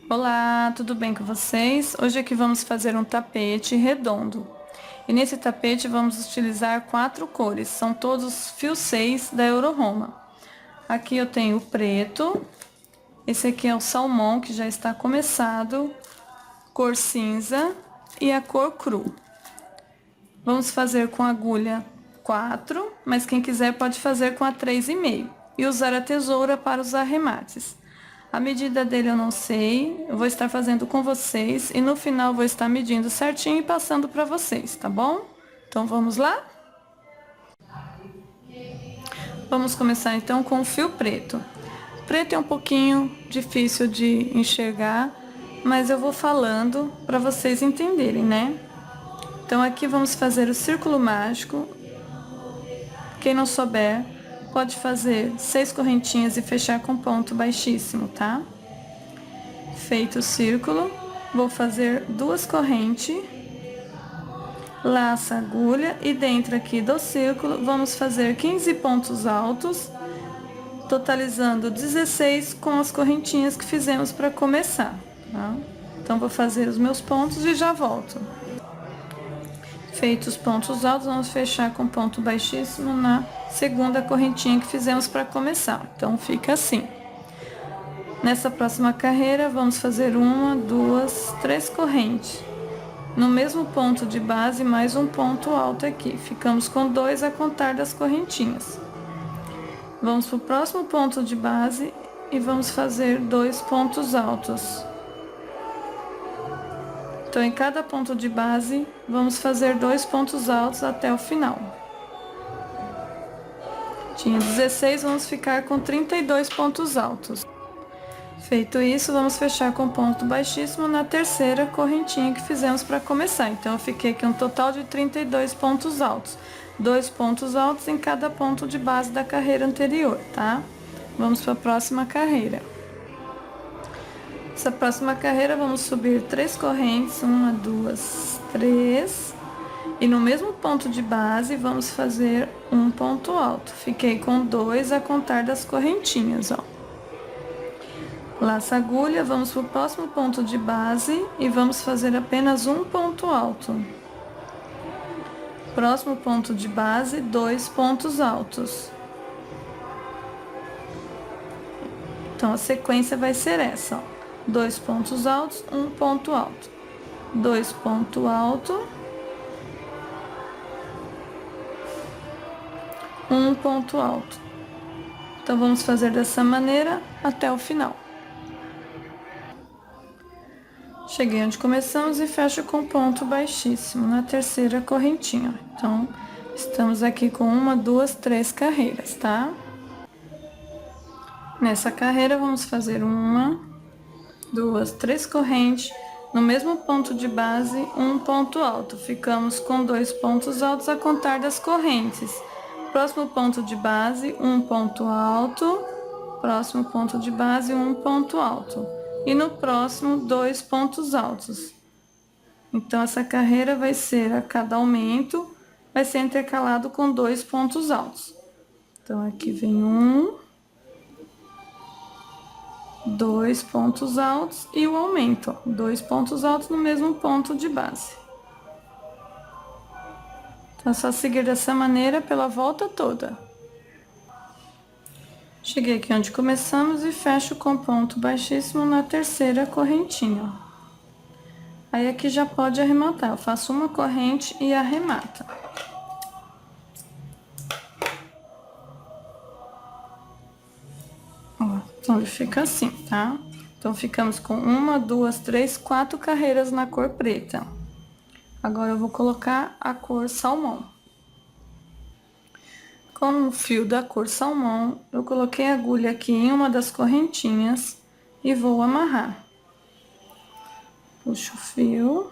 Olá, tudo bem com vocês? Hoje aqui vamos fazer um tapete redondo. E nesse tapete vamos utilizar 4 cores, são todos fio 6 da Euro-Roma. Aqui eu tenho o preto, esse aqui é o salmão que já está começado, cor cinza e a cor cru. Vamos fazer com agulha 4, mas quem quiser pode fazer com a 3,5 e usar a tesoura para os arremates. A medida dele eu não sei, eu vou estar fazendo com vocês e no final vou estar medindo certinho e passando para vocês, tá bom? Então vamos lá? Vamos começar então com o fio preto. O preto é um pouquinho difícil de enxergar, mas eu vou falando para vocês entenderem, né? Então aqui vamos fazer o círculo mágico. Quem não souber, pode fazer 6 correntinhas e fechar com ponto baixíssimo, tá? Feito o círculo, vou fazer 2 correntes, laça a agulha e dentro aqui do círculo vamos fazer 15 pontos altos, totalizando 16 com as correntinhas que fizemos para começar, tá? Então vou fazer os meus pontos e já volto. Feitos os pontos altos, vamos fechar com ponto baixíssimo na segunda correntinha que fizemos para começar. Então fica assim. Nessa próxima carreira, vamos fazer 1, 2, 3 correntes. No mesmo ponto de base, mais um ponto alto aqui. Ficamos com 2 a contar das correntinhas. Vamos para o próximo ponto de base e vamos fazer 2 pontos altos. Então, em cada ponto de base, vamos fazer 2 pontos altos até o final. Tinha 16, vamos ficar com 32 pontos altos. Feito isso, vamos fechar com ponto baixíssimo na terceira correntinha que fizemos para começar. Então, eu fiquei aqui um total de 32 pontos altos. 2 pontos altos em cada ponto de base da carreira anterior, tá? Vamos para a próxima carreira. Essa próxima carreira, vamos subir 3 correntes, 1, 2, 3. E no mesmo ponto de base, vamos fazer um ponto alto. Fiquei com 2 a contar das correntinhas, ó. Laça a agulha, vamos para o próximo ponto de base e vamos fazer apenas um ponto alto. Próximo ponto de base, 2 pontos altos. Então, a sequência vai ser essa, ó. 2 pontos altos, um ponto alto. 2 pontos altos. Um ponto alto. Então, vamos fazer dessa maneira até o final. Cheguei onde começamos e fecho com ponto baixíssimo na terceira correntinha. Então, estamos aqui com 1, 2, 3 carreiras, tá? Nessa carreira, vamos fazer 1, 2, 3 correntes. No mesmo ponto de base, um ponto alto. Ficamos com 2 pontos altos a contar das correntes. Próximo ponto de base, um ponto alto. Próximo ponto de base, um ponto alto. E no próximo, 2 pontos altos. Então, essa carreira vai ser, a cada aumento, vai ser intercalado com 2 pontos altos. Então, aqui vem 2 pontos altos e o aumento, ó, 2 pontos altos no mesmo ponto de base. Então, é só seguir dessa maneira pela volta toda. Cheguei aqui onde começamos e fecho com ponto baixíssimo na terceira correntinha. Aí aqui já pode arrematar, eu faço uma corrente e arremata. Ó, então ele fica assim, tá? Então ficamos com 1, 2, 3, 4 carreiras na cor preta. Agora eu vou colocar a cor salmão. Com o fio da cor salmão, eu coloquei a agulha aqui em uma das correntinhas e vou amarrar. Puxo o fio.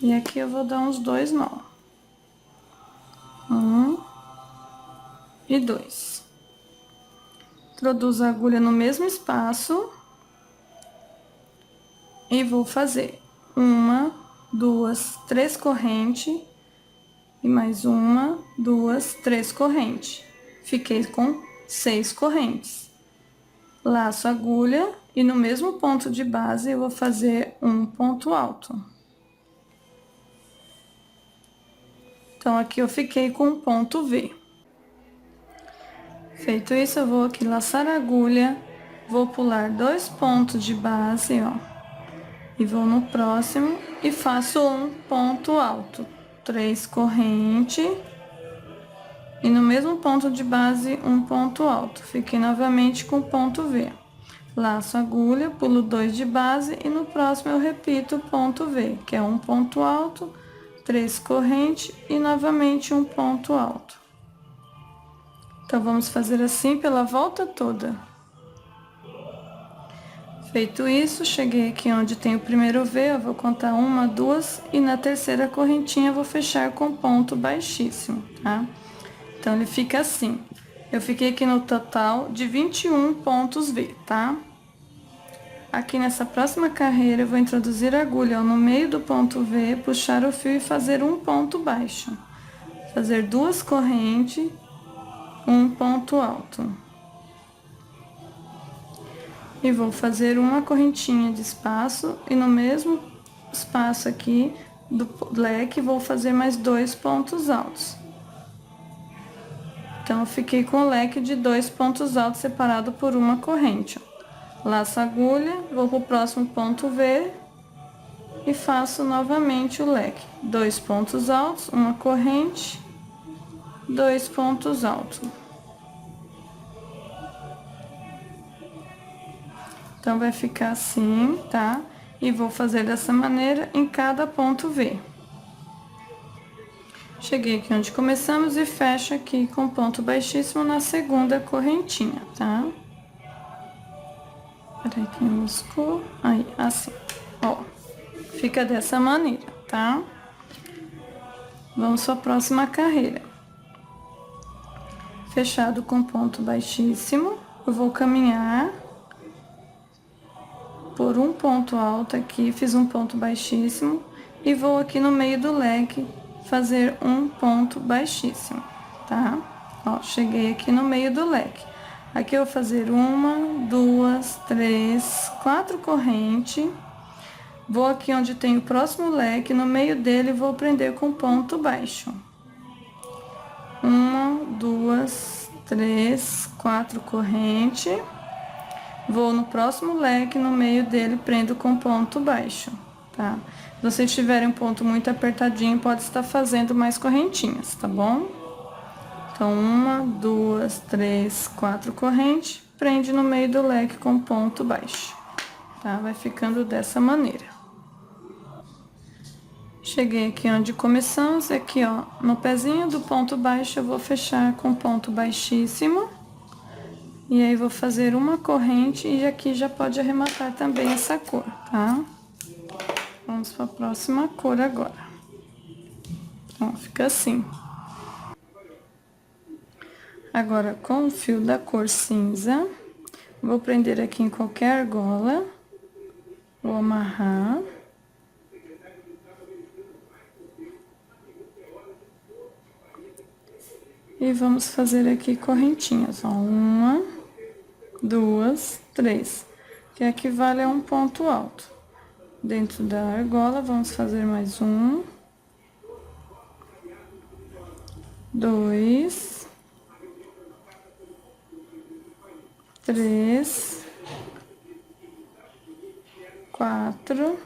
E aqui eu vou dar uns 2 nó. 1 e 2. Introduzo a agulha no mesmo espaço. E vou fazer 1, 2, 3 correntes e mais 1, 2, 3 correntes. Fiquei com 6 correntes. Laço a agulha e no mesmo ponto de base eu vou fazer um ponto alto. Então, aqui eu fiquei com um ponto V. Feito isso, eu vou aqui laçar a agulha, vou pular 2 pontos de base, ó. E vou no próximo e faço um ponto alto. 3 correntes. E no mesmo ponto de base, um ponto alto. Fiquei novamente com ponto V. Laço a agulha, pulo 2 de base e no próximo eu repito ponto V, que é um ponto alto, 3 correntes e novamente um ponto alto. Então, vamos fazer assim pela volta toda. Feito isso, cheguei aqui onde tem o primeiro V, eu vou contar 1, 2 e na terceira correntinha eu vou fechar com ponto baixíssimo, tá? Então, ele fica assim. Eu fiquei aqui no total de 21 pontos V, tá? Aqui nessa próxima carreira, eu vou introduzir a agulha no meio do ponto V, puxar o fio e fazer um ponto baixo. Fazer 2 correntes, um ponto alto. E vou fazer uma correntinha de espaço e no mesmo espaço aqui do leque, vou fazer mais 2 pontos altos. Então, eu fiquei com o leque de 2 pontos altos separado por uma corrente, ó. Laço a agulha, vou pro próximo ponto V e faço novamente o leque. 2 pontos altos, uma corrente, 2 pontos altos. Então, vai ficar assim, tá? E vou fazer dessa maneira em cada ponto V. Cheguei aqui onde começamos e fecho aqui com ponto baixíssimo na segunda correntinha, tá? Peraí que enroscou. Aí, assim, ó. Fica dessa maneira, tá? Vamos para a próxima carreira. Fechado com ponto baixíssimo, eu vou caminhar por um ponto alto aqui, fiz um ponto baixíssimo e vou aqui no meio do leque fazer um ponto baixíssimo, tá? Ó, cheguei aqui no meio do leque. Aqui eu vou fazer 1, 2, 3, 4 correntes. Vou aqui onde tem o próximo leque, no meio dele vou prender com ponto baixo. 1, 2, 3, 4 correntes. Vou no próximo leque, no meio dele prendo com ponto baixo, tá? Se vocês tiverem um ponto muito apertadinho, pode estar fazendo mais correntinhas, tá bom? Então, 1, 2, 3, 4 correntes, prende no meio do leque com ponto baixo, tá? Vai ficando dessa maneira. Cheguei aqui onde começamos, aqui ó, no pezinho do ponto baixo eu vou fechar com ponto baixíssimo. E aí, vou fazer uma corrente e aqui já pode arrematar também essa cor, tá? Vamos para a próxima cor agora. Então, fica assim. Agora, com o fio da cor cinza, vou prender aqui em qualquer argola. Vou amarrar. E vamos fazer aqui correntinhas, ó. 1, 2, 3, que equivale a um ponto alto. Dentro da argola, vamos fazer mais 1, 2, 3, 4,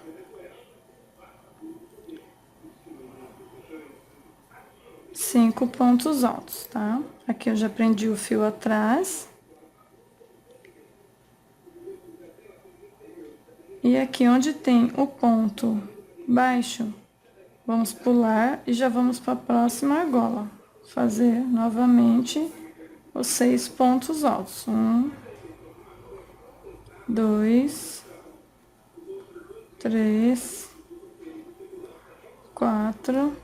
5 pontos altos, tá? Aqui eu já prendi o fio atrás. E aqui onde tem o ponto baixo, vamos pular e já vamos para a próxima argola. Fazer novamente os 6 pontos altos. 1, 2, 3, 4,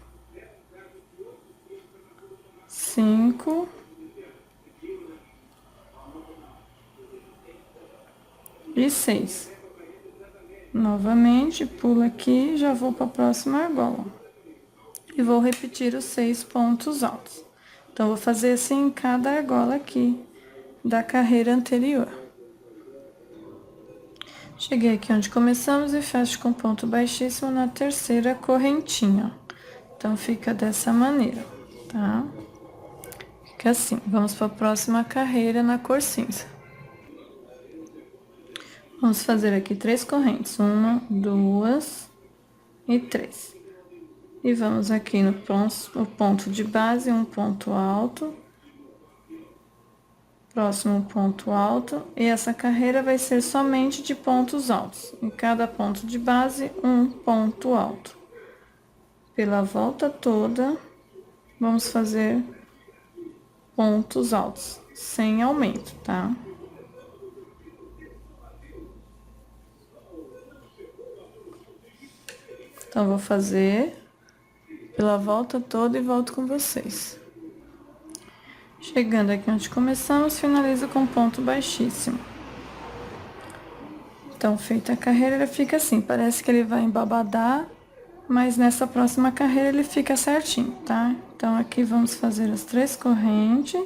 5 e 6. Novamente, pulo aqui, já vou para a próxima argola. E vou repetir os 6 pontos altos. Então, vou fazer assim em cada argola aqui da carreira anterior. Cheguei aqui onde começamos e fecho com ponto baixíssimo na terceira correntinha. Então, fica dessa maneira, tá? Fica assim. Vamos para a próxima carreira na cor cinza. Vamos fazer aqui 3 correntes. 1, 2 e 3. E vamos aqui no ponto de base, um ponto alto. Próximo ponto alto. E essa carreira vai ser somente de pontos altos. Em cada ponto de base, um ponto alto. Pela volta toda, vamos fazer pontos altos, sem aumento, tá? Então, vou fazer pela volta toda e volto com vocês. Chegando aqui onde começamos, finalizo com ponto baixíssimo. Então, feita a carreira, ele fica assim, parece que ele vai embabadar, mas nessa próxima carreira ele fica certinho, tá? Então, aqui vamos fazer as 3 correntes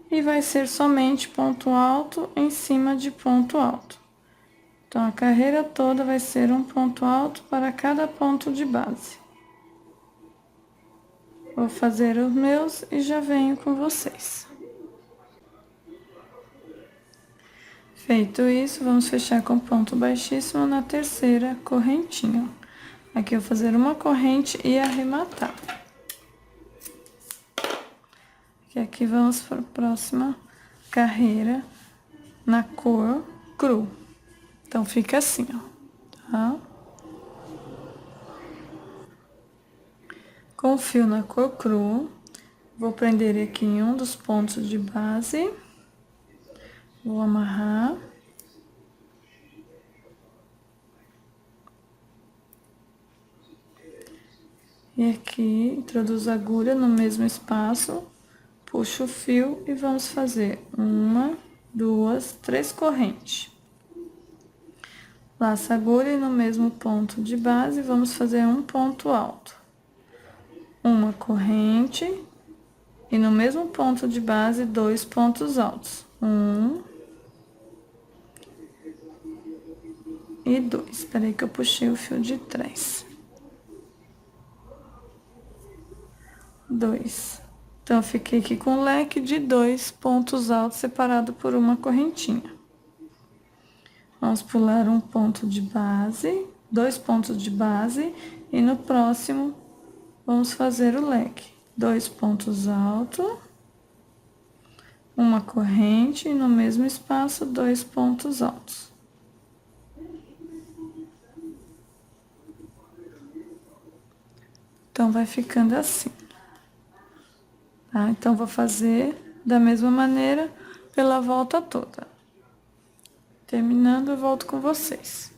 e vai ser somente ponto alto em cima de ponto alto. Então, a carreira toda vai ser um ponto alto para cada ponto de base. Vou fazer os meus e já venho com vocês. Feito isso, vamos fechar com ponto baixíssimo na terceira correntinha. Aqui eu vou fazer uma corrente e arrematar. E aqui vamos para a próxima carreira na cor cru. Então, fica assim, ó, tá? Com o fio na cor cru, vou prender aqui em um dos pontos de base. Vou amarrar. E aqui, introduzo a agulha no mesmo espaço, puxo o fio e vamos fazer 1, 2, 3 correntes. Laço a agulha e no mesmo ponto de base, vamos fazer um ponto alto. Uma corrente e no mesmo ponto de base, 2 pontos altos. 1 e 2. Espera aí que eu puxei o fio de trás. 2. Então, eu fiquei aqui com um leque de 2 pontos altos separado por uma correntinha. Vamos pular um ponto de base, 2 pontos de base, e no próximo vamos fazer o leque. 2 pontos altos, uma corrente e no mesmo espaço 2 pontos altos. Então, vai ficando assim. Tá? Então, vou fazer da mesma maneira pela volta toda. Terminando, eu volto com vocês.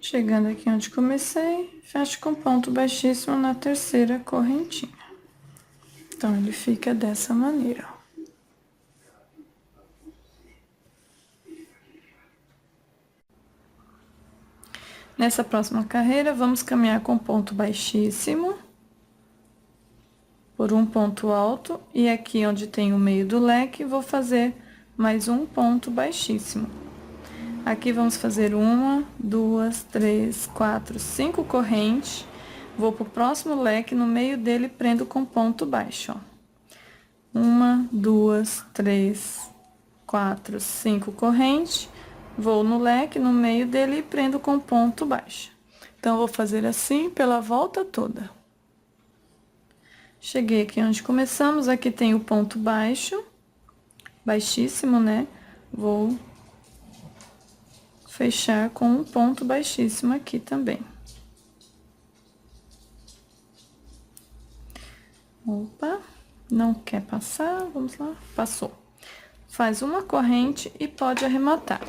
Chegando aqui onde comecei, fecho com ponto baixíssimo na terceira correntinha. Então, ele fica dessa maneira, ó. Nessa próxima carreira, vamos caminhar com ponto baixíssimo por um ponto alto, e aqui onde tem o meio do leque, vou fazer mais um ponto baixíssimo. Aqui vamos fazer 1, 2, 3, 4, 5 correntes. Vou pro próximo leque, no meio dele prendo com ponto baixo, ó. 1, 2, 3, 4, 5 correntes. Vou no leque, no meio dele e prendo com ponto baixo. Então, vou fazer assim pela volta toda. Cheguei aqui onde começamos, aqui tem o ponto baixo, baixíssimo, né? Vou fechar com um ponto baixíssimo aqui também. Opa, não quer passar, vamos lá, passou. Faz uma corrente e pode arrematar.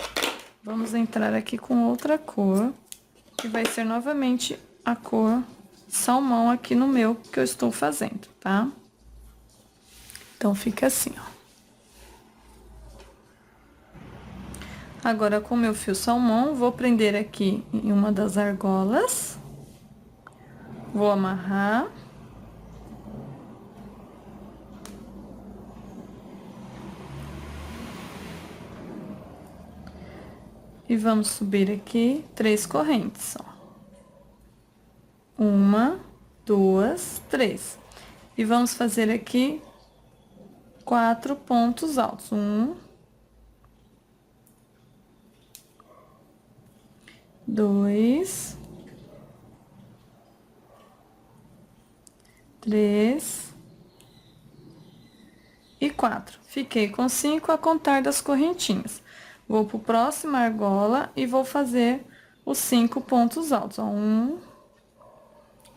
Vamos entrar aqui com outra cor, que vai ser novamente a cor salmão aqui no meu que eu estou fazendo, tá? Então, fica assim, ó. Agora, com o meu fio salmão, vou prender aqui em uma das argolas. Vou amarrar. E vamos subir aqui 3 correntes, ó. 1, 2, 3. E vamos fazer aqui 4 pontos altos. 1, 2, 3 e 4. Fiquei com 5 a contar das correntinhas. Vou pro próximo argola e vou fazer os 5 pontos altos, ó. 1,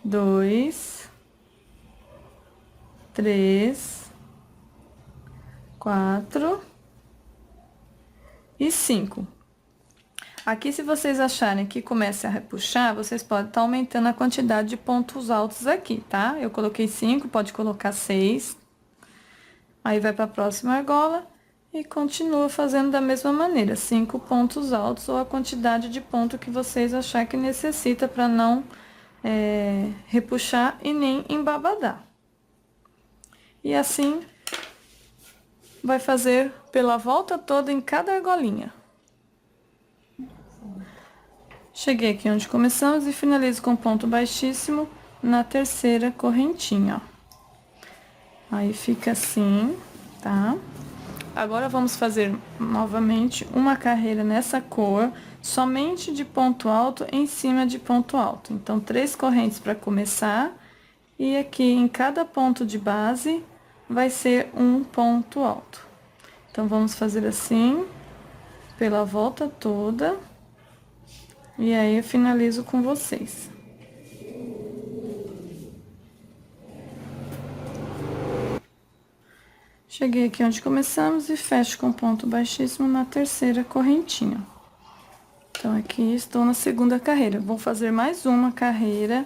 2, 3, 4 e 5. Aqui, se vocês acharem que começa a repuxar, vocês podem estar aumentando a quantidade de pontos altos aqui, tá? Eu coloquei 5, pode colocar 6. Aí, vai para a próxima argola e continua fazendo da mesma maneira, 5 pontos altos ou a quantidade de ponto que vocês acharem que necessita para não repuxar e nem embabadar. E assim, vai fazer pela volta toda em cada argolinha. Cheguei aqui onde começamos e finalizo com ponto baixíssimo na terceira correntinha, ó. Aí, fica assim, tá? Agora, vamos fazer novamente uma carreira nessa cor, somente de ponto alto em cima de ponto alto. Então, 3 correntes para começar, e aqui em cada ponto de base vai ser um ponto alto. Então, vamos fazer assim, pela volta toda. E aí, eu finalizo com vocês. Cheguei aqui onde começamos e fecho com ponto baixíssimo na terceira correntinha. Então, aqui estou na segunda carreira. Vou fazer mais uma carreira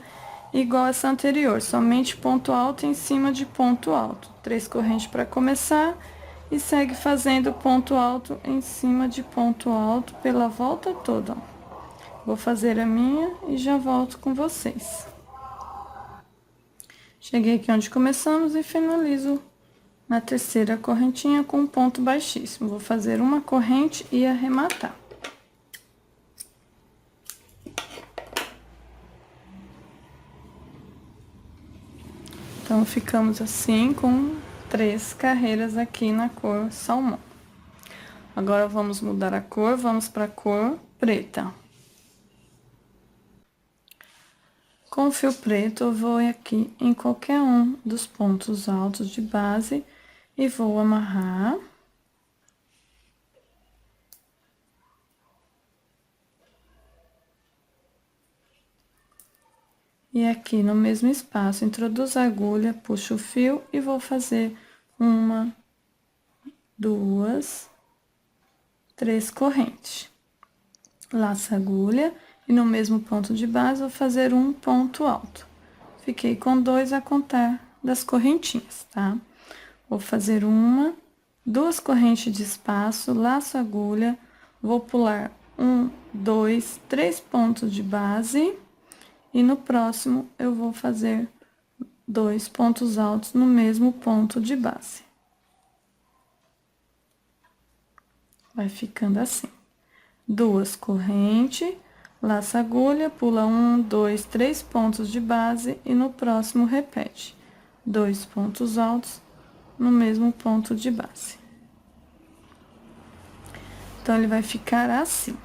igual essa anterior, somente ponto alto em cima de ponto alto. 3 correntes para começar e segue fazendo ponto alto em cima de ponto alto pela volta toda, ó. Vou fazer a minha e já volto com vocês. Cheguei aqui onde começamos e finalizo na terceira correntinha com ponto baixíssimo. Vou fazer uma corrente e arrematar. Então, ficamos assim com 3 carreiras aqui na cor salmão. Agora, vamos mudar a cor, vamos para a cor preta. Com o fio preto, eu vou aqui em qualquer um dos pontos altos de base e vou amarrar. E aqui no mesmo espaço, introduzo a agulha, puxo o fio e vou fazer 1, 2, 3 correntes. Laço a agulha e no mesmo ponto de base vou fazer um ponto alto. Fiquei com 2 a contar das correntinhas, tá? Vou fazer 1, 2 correntes de espaço, laço a agulha, vou pular 1, 2, 3 pontos de base. E no próximo, eu vou fazer 2 pontos altos no mesmo ponto de base. Vai ficando assim. 2 correntes, laço a agulha, pula 1, 2, 3 pontos de base e no próximo repete. 2 pontos altos no mesmo ponto de base. Então, ele vai ficar assim.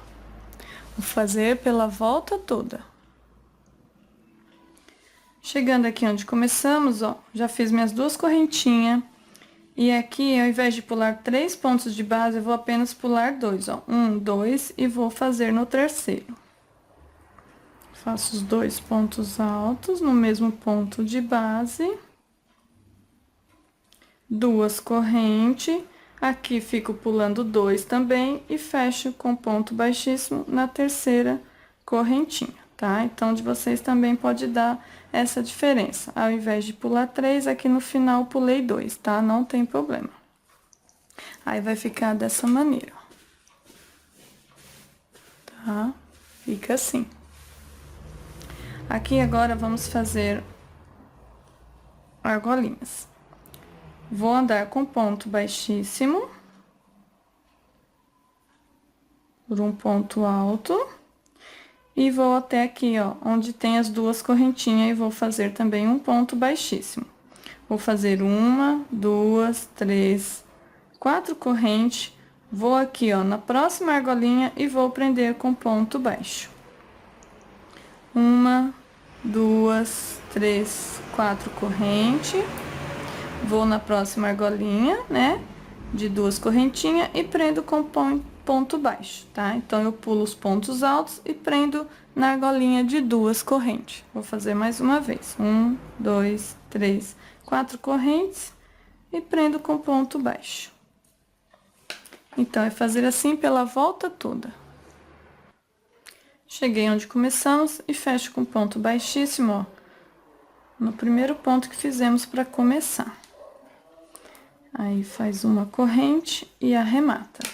Vou fazer pela volta toda. Chegando aqui onde começamos, ó, já fiz minhas 2 correntinhas. E aqui, ao invés de pular 3 pontos de base, eu vou apenas pular 2, ó. 1, 2, e vou fazer no terceiro. Faço os 2 pontos altos no mesmo ponto de base. 2 correntes. Aqui, fico pulando 2 também e fecho com ponto baixíssimo na terceira correntinha, tá? Então, de vocês também pode dar essa diferença. Ao invés de pular 3, aqui no final pulei 2, tá? Não tem problema. Aí, vai ficar dessa maneira, ó. Tá? Fica assim. Aqui, agora, vamos fazer argolinhas. Vou andar com ponto baixíssimo. por um ponto alto. E vou até aqui, ó, onde tem as duas correntinhas e vou fazer também um ponto baixíssimo. Vou fazer uma, duas, três, quatro correntes. Vou aqui, ó, na próxima argolinha e vou prender com ponto baixo. Uma, duas, três, quatro correntes. Vou na próxima argolinha, né, de duas correntinhas e prendo com ponto baixo, tá? Então, eu pulo os pontos altos e prendo na argolinha de duas correntes. Vou fazer mais uma vez. Um, dois, três, quatro correntes e prendo com ponto baixo. Então, é fazer assim pela volta toda. Cheguei onde começamos e fecho com ponto baixíssimo, ó, no primeiro ponto que fizemos para começar. Aí, faz uma corrente e arremata.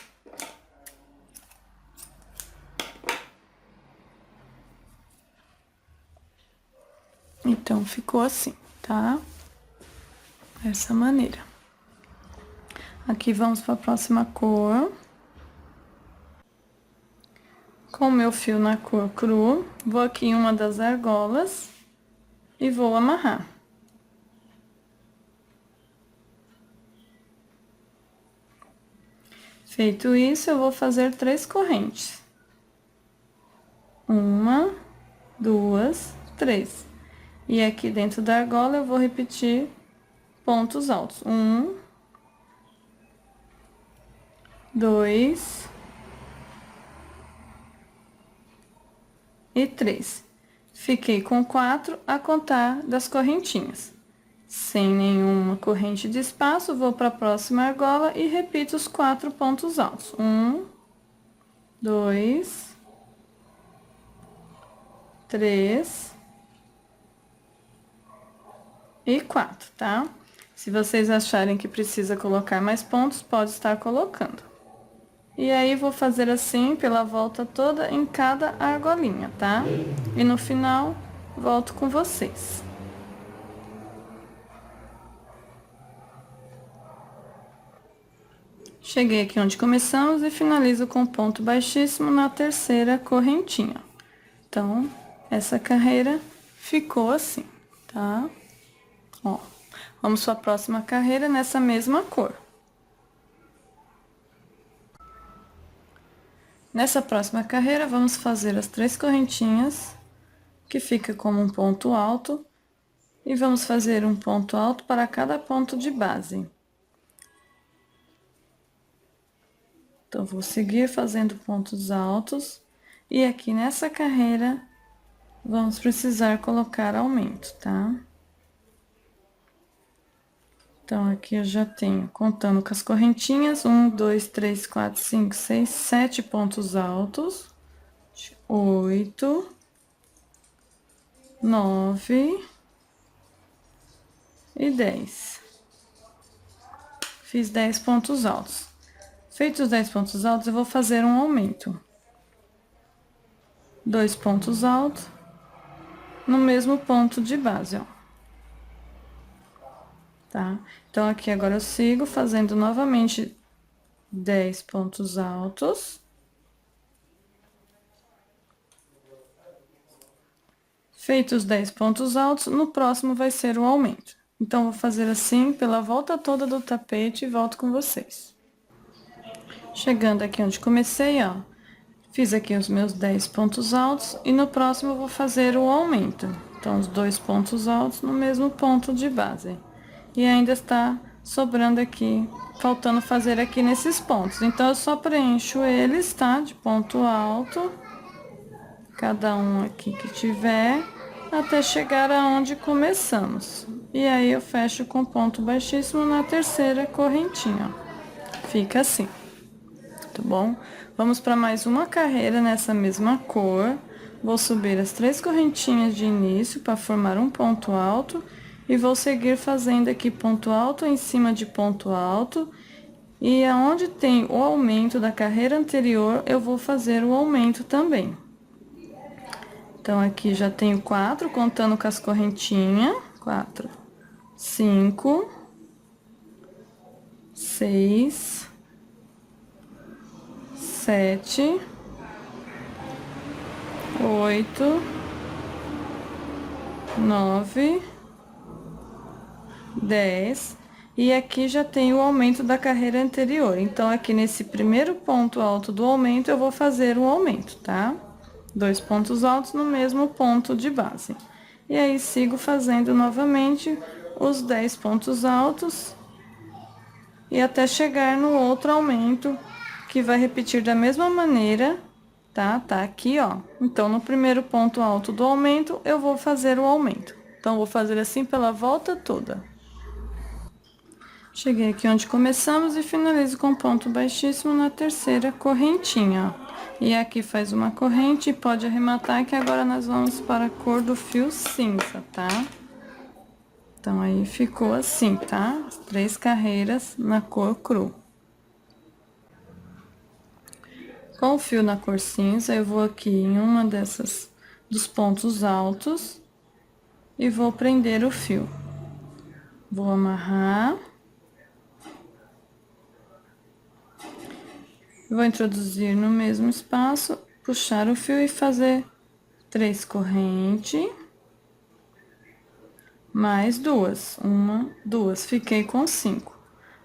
Então, ficou assim, tá? Dessa maneira. Aqui, vamos para a próxima cor. Com o meu fio na cor cru, vou aqui em uma das argolas e vou amarrar. Feito isso, eu vou fazer 3 correntes. Uma, duas, três. E aqui dentro da argola eu vou repetir pontos altos. Um, dois e três. Fiquei com 4 a contar das correntinhas. Sem nenhuma corrente de espaço, vou para a próxima argola e repito os 4 pontos altos. Um, dois, três e 4, tá? Se vocês acharem que precisa colocar mais pontos, pode estar colocando. E aí, vou fazer assim pela volta toda em cada argolinha, tá? E no final, volto com vocês. Cheguei aqui onde começamos e finalizo com ponto baixíssimo na terceira correntinha. Então, essa carreira ficou assim, tá? Ó, vamos para a próxima carreira nessa mesma cor. Nessa próxima carreira, vamos fazer as 3 correntinhas, que fica como um ponto alto, e vamos fazer um ponto alto para cada ponto de base. Então, vou seguir fazendo pontos altos, e aqui nessa carreira, vamos precisar colocar aumento, tá? Então, aqui eu já tenho, contando com as correntinhas, 1, 2, 3, 4, 5, 6, 7 pontos altos, 8, 9 e 10. Fiz 10 pontos altos. Feitos os 10 pontos altos, eu vou fazer um aumento. 2 pontos altos no mesmo ponto de base, ó. Tá? Então, aqui agora eu sigo fazendo novamente 10 pontos altos. Feitos os 10 pontos altos, no próximo vai ser o aumento. Então, vou fazer assim pela volta toda do tapete e volto com vocês. Chegando aqui onde comecei, ó, fiz aqui os meus 10 pontos altos e no próximo eu vou fazer o aumento. Então, os 2 pontos altos no mesmo ponto de base. E ainda está sobrando aqui, faltando fazer aqui nesses pontos. Então, eu só preencho eles, tá? De ponto alto, cada um aqui que tiver, até chegar aonde começamos. E aí, eu fecho com ponto baixíssimo na terceira correntinha, ó. Fica assim, tá bom? Vamos para mais uma carreira nessa mesma cor. Vou subir as 3 correntinhas de início para formar um ponto alto. E vou seguir fazendo aqui ponto alto em cima de ponto alto. E aonde tem o aumento da carreira anterior, eu vou fazer o aumento também. Então, aqui já tenho 4, contando com as correntinhas. 4, 5, 6, 7, 8, 9, 10. E aqui já tem o aumento da carreira anterior. Então, aqui nesse primeiro ponto alto do aumento, eu vou fazer um aumento, tá? 2 pontos altos no mesmo ponto de base. E aí, sigo fazendo novamente os 10 pontos altos. E até chegar no outro aumento, que vai repetir da mesma maneira, tá? Tá aqui, ó. Então, no primeiro ponto alto do aumento, eu vou fazer o aumento. Então, vou fazer assim pela volta toda. Cheguei aqui onde começamos e finalizo com ponto baixíssimo na terceira correntinha, ó. E aqui faz uma corrente e pode arrematar, que agora nós vamos para a cor do fio cinza, tá? Então, aí ficou assim, tá? As 3 carreiras na cor cru. Com o fio na cor cinza, eu vou aqui em uma dos pontos altos e vou prender o fio. Vou amarrar. Vou introduzir no mesmo espaço, puxar o fio e fazer 3 correntes, mais 2, 1, 2, fiquei com 5.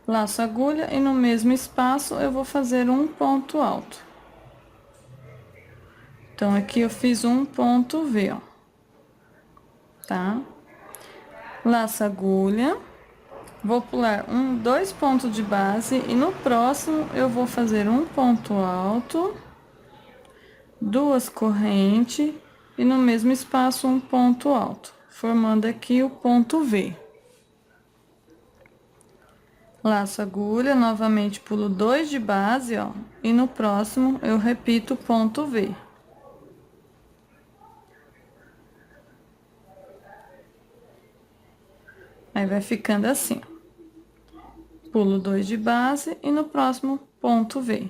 Laço a agulha e no mesmo espaço eu vou fazer um ponto alto. Então, aqui eu fiz um ponto V, ó, tá? Laço a agulha, vou pular 2 pontos de base e no próximo eu vou fazer um ponto alto, 2 correntes e no mesmo espaço um ponto alto, formando aqui o ponto V. Laço a agulha, novamente pulo 2 de base, ó, e no próximo eu repito o ponto V. Aí vai ficando assim, ó. Pulo 2 de base e no próximo ponto V.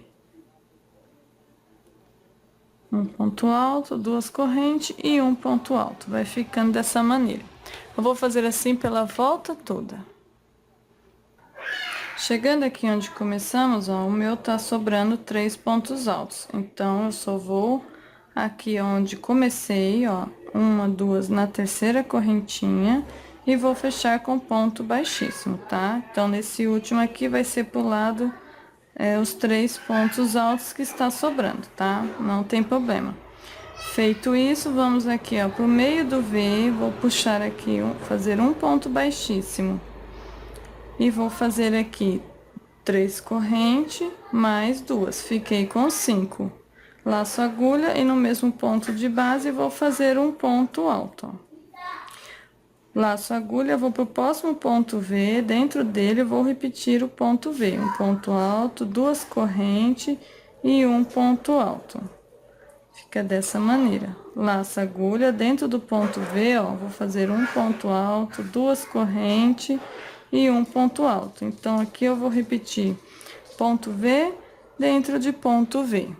Um ponto alto, 2 correntes e um ponto alto. Vai ficando dessa maneira. Eu vou fazer assim pela volta toda. Chegando aqui onde começamos, ó, o meu tá sobrando 3 pontos altos. Então, eu só vou aqui onde comecei, ó, 1, 2 na terceira correntinha e vou fechar com ponto baixíssimo, tá? Então, nesse último aqui vai ser pulado os 3 pontos altos que está sobrando, tá? Não tem problema. Feito isso, vamos aqui, ó, pro meio do V, vou puxar aqui, fazer um ponto baixíssimo. E vou fazer aqui 3 correntes, mais 2, fiquei com 5. Laço a agulha e no mesmo ponto de base vou fazer um ponto alto, ó. Laço a agulha, vou pro próximo ponto V, dentro dele eu vou repetir o ponto V. Um ponto alto, 2 correntes e um ponto alto. Fica dessa maneira. Laço a agulha, dentro do ponto V, ó, vou fazer um ponto alto, 2 correntes e um ponto alto. Então, aqui eu vou repetir ponto V dentro de ponto V.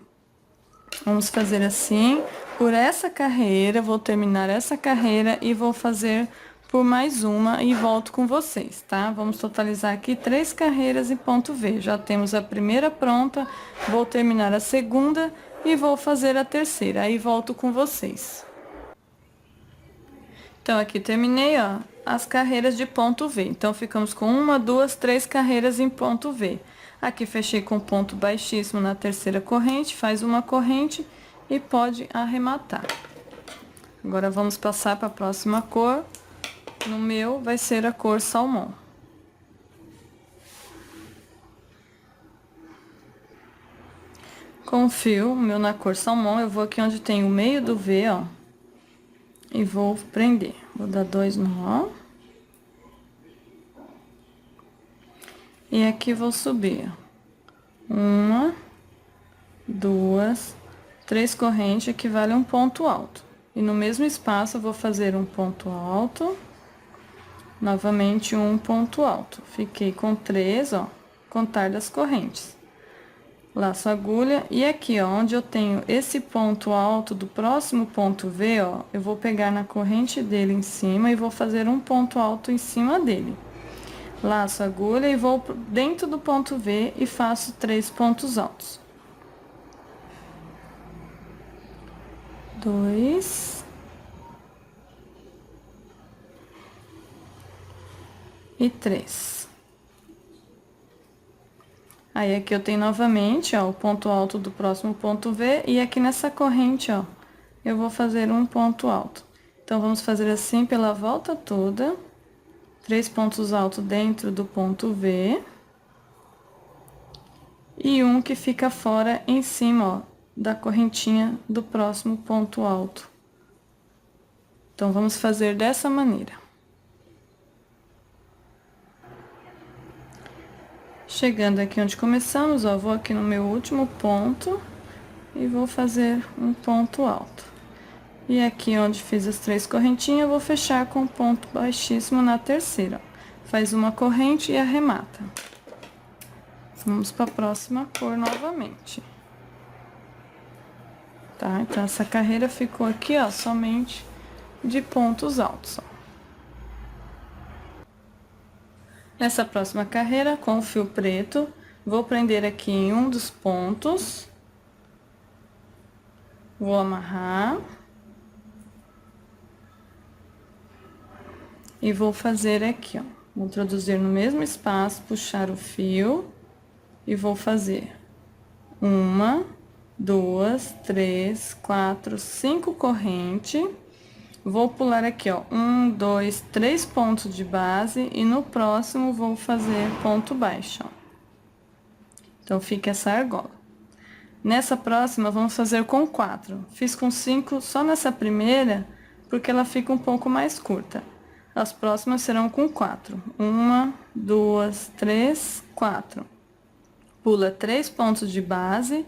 Vamos fazer assim, por essa carreira, vou terminar essa carreira e vou fazer por mais uma e volto com vocês, tá? Vamos totalizar aqui 3 carreiras em ponto V. Já temos a primeira pronta, vou terminar a segunda e vou fazer a terceira, aí volto com vocês. Então, aqui terminei, ó, as carreiras de ponto V. Então, ficamos com 1, 2, 3 carreiras em ponto V. Aqui fechei com ponto baixíssimo na terceira corrente, faz uma corrente e pode arrematar. Agora, vamos passar para a próxima cor. No meu, vai ser a cor salmão. Com o fio, meu na cor salmão, eu vou aqui onde tem o meio do V, ó. E vou prender. Vou dar 2 nó. E aqui vou subir, ó. 1, 2, 3 correntes, equivale a um ponto alto. E no mesmo espaço, eu vou fazer um ponto alto. Novamente, um ponto alto. Fiquei com 3, ó, contar das correntes. Laço a agulha e aqui, ó, onde eu tenho esse ponto alto do próximo ponto V, ó, eu vou pegar na corrente dele em cima e vou fazer um ponto alto em cima dele. Laço a agulha e vou dentro do ponto V e faço 3 pontos altos. 2 e 3. Aí, aqui eu tenho novamente, ó, o ponto alto do próximo ponto V, e aqui nessa corrente, ó, eu vou fazer um ponto alto. Então, vamos fazer assim pela volta toda, 3 pontos altos dentro do ponto V, e um que fica fora em cima, ó, da correntinha do próximo ponto alto. Então, vamos fazer dessa maneira. Chegando aqui onde começamos, ó, vou aqui no meu último ponto e vou fazer um ponto alto. E aqui onde fiz as 3 correntinhas, eu vou fechar com um ponto baixíssimo na terceira. Faz uma corrente e arremata. Vamos para a próxima cor novamente. Tá? Então, essa carreira ficou aqui, ó, somente de pontos altos, ó. Nessa próxima carreira, com o fio preto, vou prender aqui em um dos pontos. Vou amarrar. E vou fazer aqui, ó. Vou introduzir no mesmo espaço, puxar o fio. E vou fazer 1, 2, 3, 4, 5 correntes. Vou pular aqui, ó, 1, 2, 3 pontos de base e no próximo vou fazer ponto baixo, ó. Então, fica essa argola. Nessa próxima, vamos fazer com 4. Fiz com 5 só nessa primeira, porque ela fica um pouco mais curta. As próximas serão com 4. 1, 2, 3, 4. Pula 3 pontos de base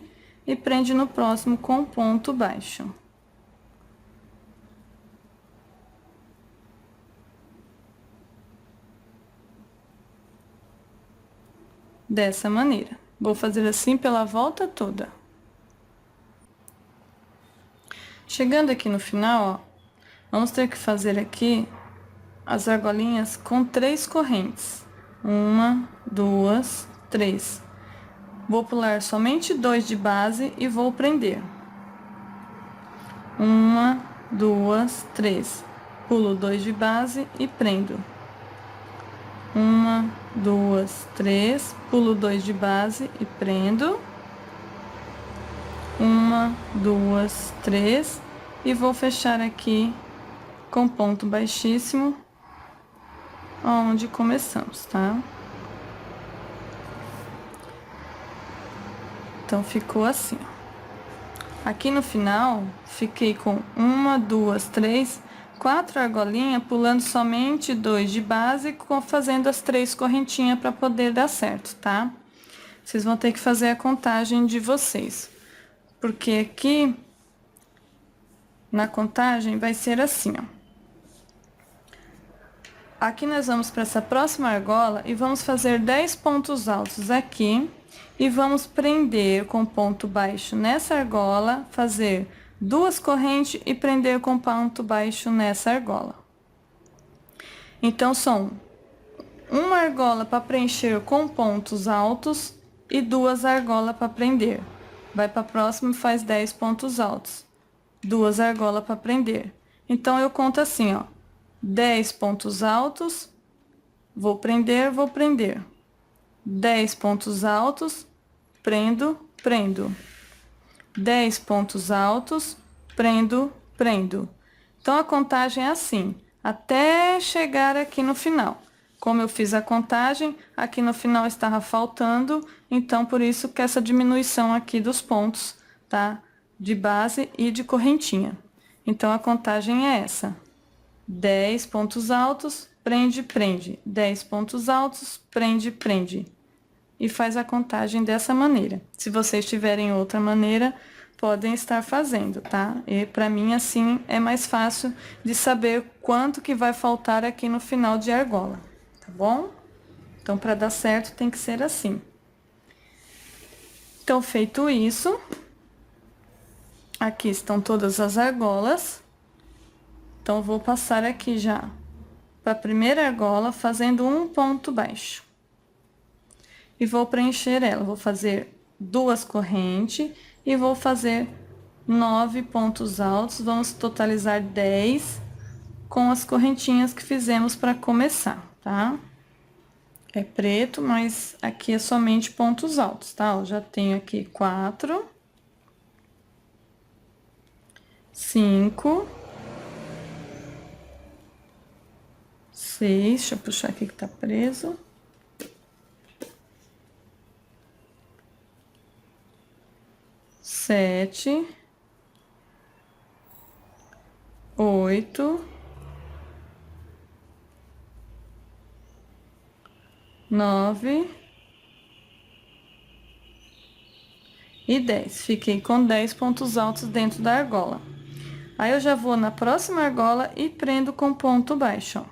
e prende no próximo com ponto baixo. Dessa maneira. Vou fazer assim pela volta toda. Chegando aqui no final, ó, vamos ter que fazer aqui as argolinhas com 3 correntes. 1, 2, 3. Vou pular somente 2 de base e vou prender. 1, 2, 3. Pulo 2 de base e prendo. 1, 2, 3, pulo 2 de base e prendo. 1, 2, 3 e vou fechar aqui com ponto baixíssimo, onde começamos, tá? Então, ficou assim, ó. Aqui no final, fiquei com 1, 2, 3, 4 argolinhas, pulando somente 2 de base, fazendo as 3 correntinhas para poder dar certo, tá? Vocês vão ter que fazer a contagem de vocês. Porque aqui, na contagem, vai ser assim, ó. Aqui nós vamos para essa próxima argola e vamos fazer 10 pontos altos aqui. E vamos prender com ponto baixo nessa argola, fazer 2 correntes e prender com ponto baixo nessa argola. Então, são uma argola para preencher com pontos altos e 2 argolas para prender. Vai para a próxima e faz 10 pontos altos. 2 argolas para prender. Então, eu conto assim, ó. 10 pontos altos, vou prender, vou prender. 10 pontos altos, prendo, prendo. 10 pontos altos, prendo, prendo. Então, a contagem é assim, até chegar aqui no final. Como eu fiz a contagem, aqui no final estava faltando, então, por isso que essa diminuição aqui dos pontos, tá? De base e de correntinha. Então, a contagem é essa. 10 pontos altos, prende, prende. 10 pontos altos, prende, prende. E faz a contagem dessa maneira. Se vocês tiverem outra maneira, podem estar fazendo, tá? E para mim, assim, é mais fácil de saber quanto que vai faltar aqui no final de argola, tá bom? Então, para dar certo, tem que ser assim. Então, feito isso, aqui estão todas as argolas. Então, vou passar aqui já para a primeira argola, fazendo um ponto baixo. E vou preencher ela. Vou fazer 2 correntes e vou fazer 9 pontos altos, vamos totalizar 10 com as correntinhas que fizemos para começar, tá? É preto, mas aqui é somente pontos altos, tá? Eu já tenho aqui 4, 5, 6, deixa eu puxar aqui que tá preso. 7, 8, 9 e 10. Fiquei com 10 pontos altos dentro da argola. Aí eu já vou na próxima argola e prendo com ponto baixo, ó.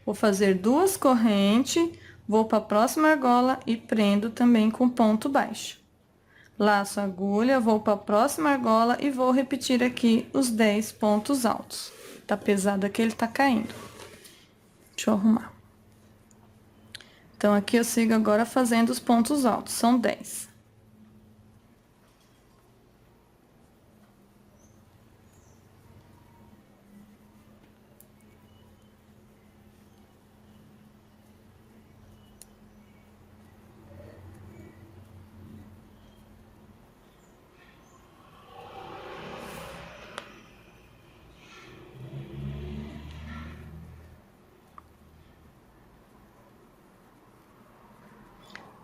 Vou fazer 2 correntes, vou para a próxima argola e prendo também com ponto baixo. Laço a agulha, vou para a próxima argola e vou repetir aqui os 10 pontos altos. Tá pesado aqui, ele tá caindo. Deixa eu arrumar. Então, aqui eu sigo agora fazendo os pontos altos, são 10.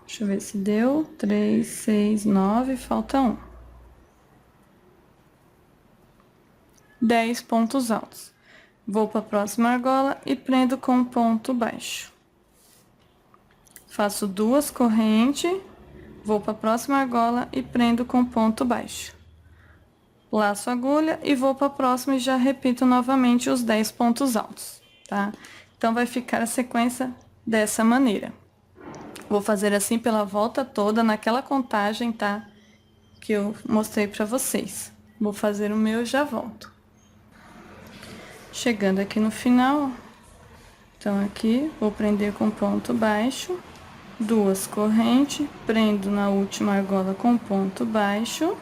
Deixa eu ver se deu. 3, 6, 9, falta 1. 10 pontos altos. Vou para a próxima argola e prendo com ponto baixo. Faço 2 correntes, vou para a próxima argola e prendo com ponto baixo. Laço a agulha e vou para a próxima e já repito novamente os 10 pontos altos, tá? Então, vai ficar a sequência dessa maneira. Vou fazer assim pela volta toda, naquela contagem, tá? Que eu mostrei pra vocês. Vou fazer o meu e já volto. Chegando aqui no final, ó. Então, aqui, vou prender com ponto baixo, 2 correntes, prendo na última argola com ponto baixo,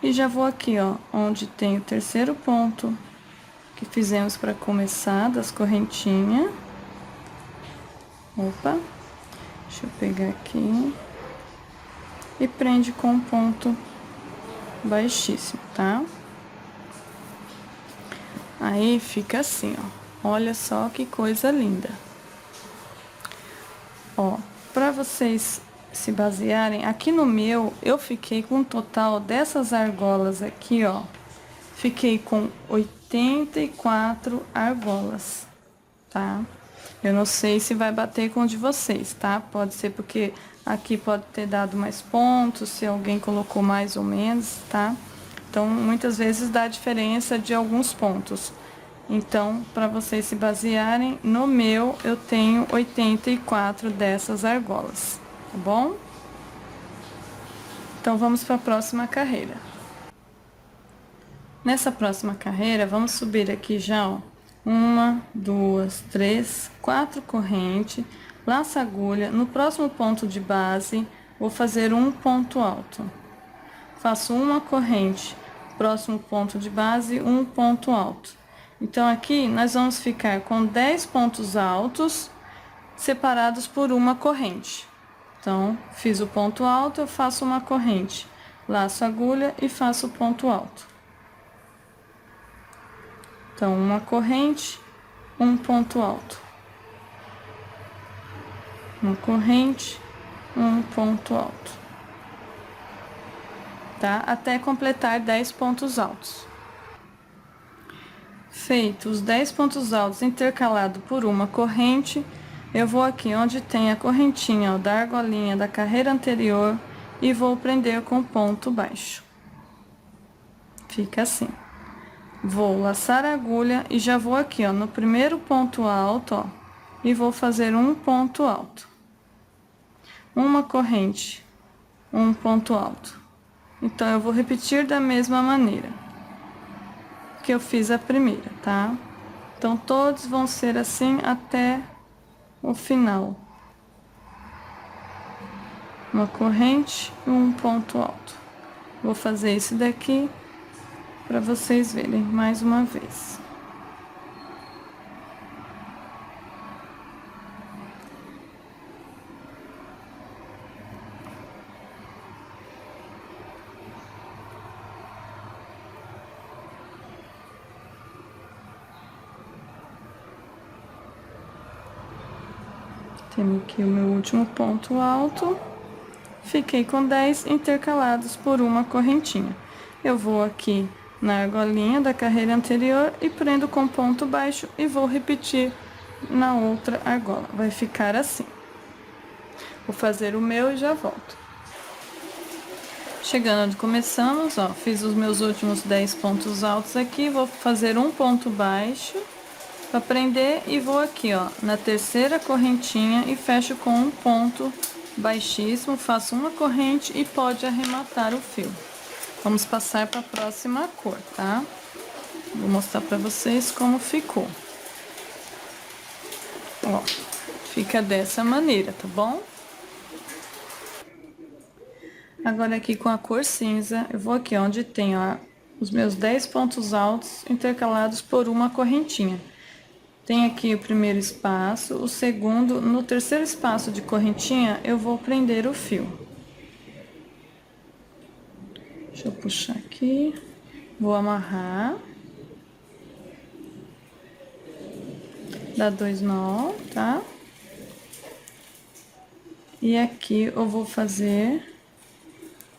e já vou aqui, ó, onde tem o terceiro ponto que fizemos pra começar, das correntinhas. Opa! Deixa eu pegar aqui. E prende com um ponto baixíssimo, tá? Aí fica assim, ó. Olha só que coisa linda. Ó, pra vocês se basearem, aqui no meu, eu fiquei com um total dessas argolas aqui, ó. Fiquei com 84 argolas, tá? Eu não sei se vai bater com o de vocês, tá? Pode ser porque aqui pode ter dado mais pontos, se alguém colocou mais ou menos, tá? Então, muitas vezes dá diferença de alguns pontos. Então, para vocês se basearem, no meu eu tenho 84 dessas argolas, tá bom? Então, vamos para a próxima carreira. Nessa próxima carreira, vamos subir aqui já, ó. 1, 2, 3, 4 correntes, laço a agulha, no próximo ponto de base, vou fazer um ponto alto. Faço uma corrente, próximo ponto de base, um ponto alto. Então, aqui, nós vamos ficar com 10 pontos altos, separados por uma corrente. Então, fiz o ponto alto, eu faço uma corrente, laço a agulha e faço o ponto alto. Então, uma corrente, um ponto alto. Uma corrente, um ponto alto. Tá? Até completar 10 pontos altos. Feito os 10 pontos altos intercalado por uma corrente, eu vou aqui onde tem a correntinha, ó, da argolinha da carreira anterior e vou prender com ponto baixo. Fica assim. Vou laçar a agulha e já vou aqui, ó, no primeiro ponto alto, ó, e vou fazer um ponto alto. Uma corrente, um ponto alto. Então, eu vou repetir da mesma maneira que eu fiz a primeira, tá? Então, todos vão ser assim até o final. Uma corrente e um ponto alto. Vou fazer esse daqui para vocês verem mais uma vez. Tenho aqui o meu último ponto alto. Fiquei com 10 intercalados por uma correntinha. Eu vou aqui na argolinha da carreira anterior e prendo com ponto baixo e vou repetir na outra argola. Vai ficar assim. Vou fazer o meu e já volto. Chegando onde começamos, ó, fiz os meus últimos 10 pontos altos aqui, vou fazer um ponto baixo para prender e vou aqui, ó, na terceira correntinha e fecho com um ponto baixíssimo, faço uma corrente e pode arrematar o fio. Vamos passar para a próxima cor, tá? Vou mostrar para vocês como ficou. Ó, fica dessa maneira, tá bom? Agora aqui com a cor cinza, eu vou aqui onde tem, ó, os meus 10 pontos altos intercalados por uma correntinha. Tem aqui o primeiro espaço, o segundo, no terceiro espaço de correntinha, eu vou prender o fio. Deixa eu puxar aqui, vou amarrar. Dá 2 nó, tá? E aqui eu vou fazer,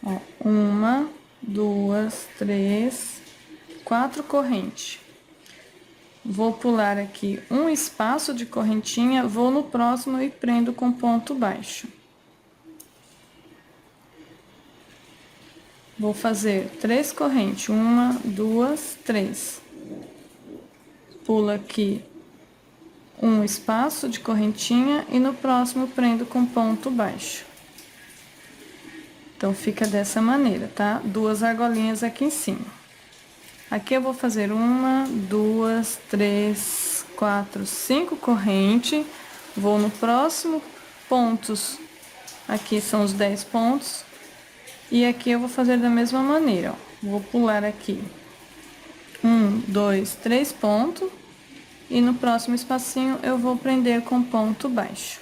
ó, 1, 2, 3, 4 correntes. Vou pular aqui um espaço de correntinha, vou no próximo e prendo com ponto baixo. Vou fazer 3 correntes, 1, 2, 3. Pulo aqui um espaço de correntinha e no próximo prendo com ponto baixo. Então, fica dessa maneira, tá? 2 argolinhas aqui em cima. Aqui eu vou fazer 1, 2, 3, 4, 5 correntes. Vou no próximo pontos, aqui são os 10 pontos. E aqui eu vou fazer da mesma maneira, ó. Vou pular aqui 1, 2, 3 pontos. E no próximo espacinho eu vou prender com ponto baixo.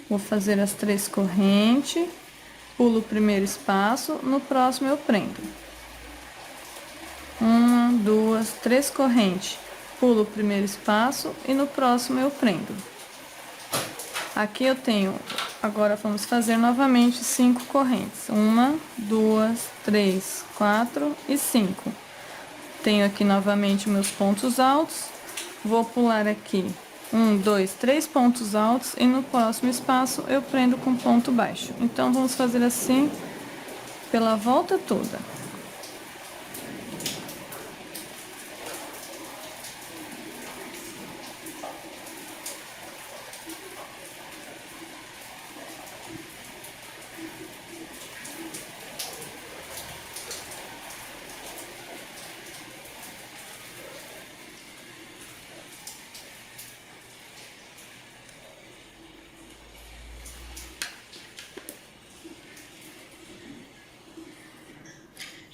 Vou fazer as 3 correntes, pulo o primeiro espaço, no próximo eu prendo. 1, 2, 3 correntes, pulo o primeiro espaço e no próximo eu prendo. Aqui eu tenho, agora vamos fazer novamente 5 correntes. 1, 2, 3, 4 e 5. Tenho aqui novamente meus pontos altos. Vou pular aqui 1, 2, 3 pontos altos e no próximo espaço eu prendo com ponto baixo. Então, vamos fazer assim pela volta toda.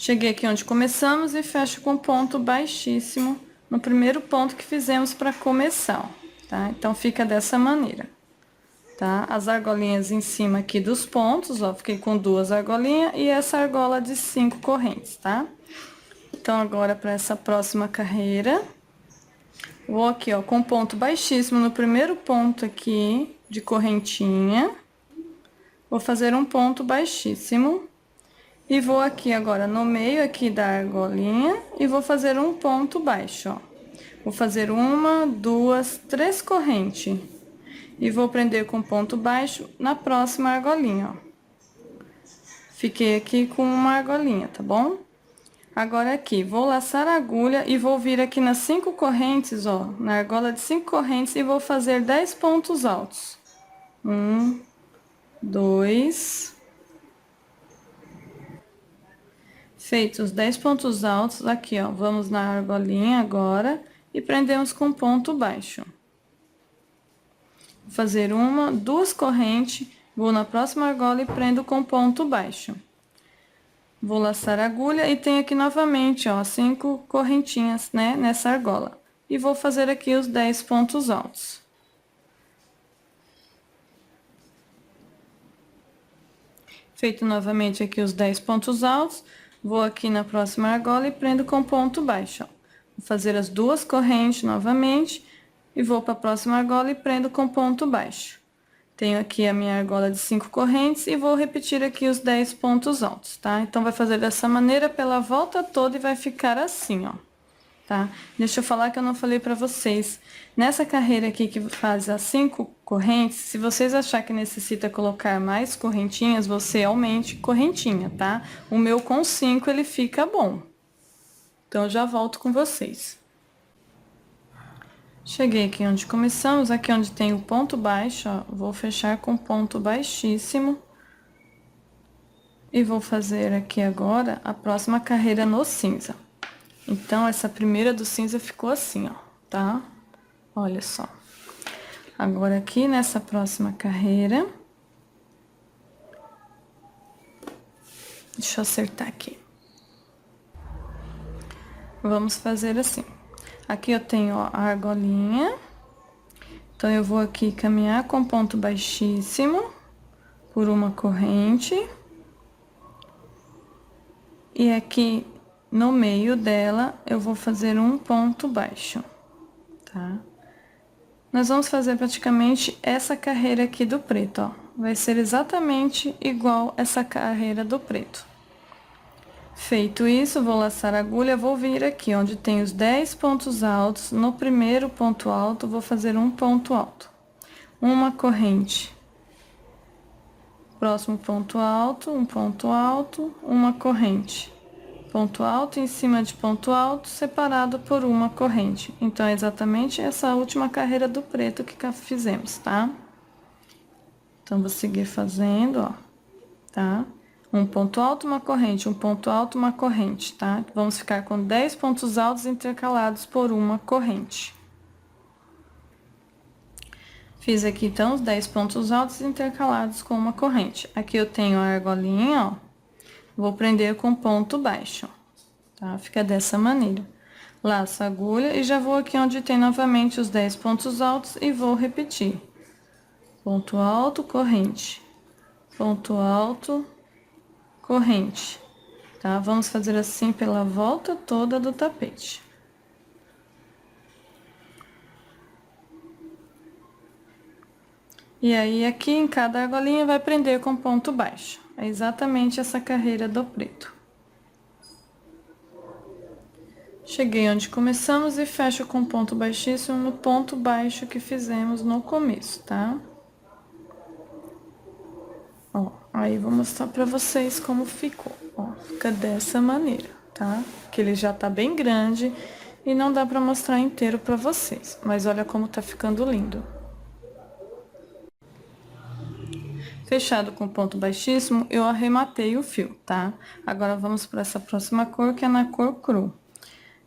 Cheguei aqui onde começamos e fecho com ponto baixíssimo no primeiro ponto que fizemos para começar, ó, tá? Então, fica dessa maneira, tá? As argolinhas em cima aqui dos pontos, ó, fiquei com 2 argolinhas e essa argola de 5 correntes, tá? Então, agora para essa próxima carreira, vou aqui, ó, com ponto baixíssimo no primeiro ponto aqui de correntinha, vou fazer um ponto baixíssimo. E vou aqui agora no meio aqui da argolinha e vou fazer um ponto baixo, ó. Vou fazer 1, 2, 3 correntes. E vou prender com ponto baixo na próxima argolinha, ó. Fiquei aqui com uma argolinha, tá bom? Agora aqui, vou laçar a agulha e vou vir aqui nas 5 correntes, ó. Na argola de 5 correntes e vou fazer 10 pontos altos. 1, 2... Feitos os 10 pontos altos, aqui, ó, vamos na argolinha agora e prendemos com ponto baixo. Vou fazer 1, 2 correntes, vou na próxima argola e prendo com ponto baixo. Vou laçar a agulha e tenho aqui novamente, ó, 5 correntinhas, né, nessa argola. E vou fazer aqui os 10 pontos altos. Feito novamente aqui os 10 pontos altos, vou aqui na próxima argola e prendo com ponto baixo, ó. Vou fazer as 2 correntes novamente e vou para a próxima argola e prendo com ponto baixo. Tenho aqui a minha argola de 5 correntes e vou repetir aqui os 10 pontos altos, tá? Então, vai fazer dessa maneira pela volta toda e vai ficar assim, ó, tá? Deixa eu falar que eu não falei pra vocês. Nessa carreira aqui que faz as 5 correntes, se vocês achar que necessita colocar mais correntinhas, você aumente correntinha, tá? O meu com 5 ele fica bom. Então, eu já volto com vocês. Cheguei aqui onde começamos, aqui onde tem o ponto baixo, ó, vou fechar com ponto baixíssimo. E vou fazer aqui agora a próxima carreira no cinza. Então, essa primeira do cinza ficou assim, ó, tá? Olha só. Agora, aqui nessa próxima carreira... Deixa eu acertar aqui. Vamos fazer assim. Aqui eu tenho, ó, a argolinha. Então, eu vou aqui caminhar com ponto baixíssimo por uma corrente. E aqui no meio dela, eu vou fazer um ponto baixo, tá? Nós vamos fazer praticamente essa carreira aqui do preto, ó. Vai ser exatamente igual essa carreira do preto. Feito isso, vou laçar a agulha, vou vir aqui onde tem os 10 pontos altos. No primeiro ponto alto, vou fazer um ponto alto. Uma corrente. Próximo ponto alto, uma corrente. Ponto alto em cima de ponto alto, separado por uma corrente. Então, é exatamente essa última carreira do preto que fizemos, tá? Então, vou seguir fazendo, ó, tá? Um ponto alto, uma corrente, um ponto alto, uma corrente, tá? Vamos ficar com 10 pontos altos intercalados por uma corrente. Fiz aqui, então, os 10 pontos altos intercalados com uma corrente. Aqui eu tenho a argolinha, ó. Vou prender com ponto baixo, tá? Fica dessa maneira. Laço a agulha e já vou aqui onde tem novamente os 10 pontos altos e vou repetir. Ponto alto, corrente. Ponto alto, corrente, tá? Vamos fazer assim pela volta toda do tapete. E aí, aqui em cada argolinha vai prender com ponto baixo. É exatamente essa carreira do preto. Cheguei onde começamos e fecho com ponto baixíssimo no ponto baixo que fizemos no começo, tá? Ó, aí vou mostrar pra vocês como ficou. Ó, fica dessa maneira, tá? Que ele já tá bem grande e não dá pra mostrar inteiro pra vocês. Mas olha como tá ficando lindo. Fechado com ponto baixíssimo, eu arrematei o fio, tá? Agora, vamos para essa próxima cor, que é na cor cru.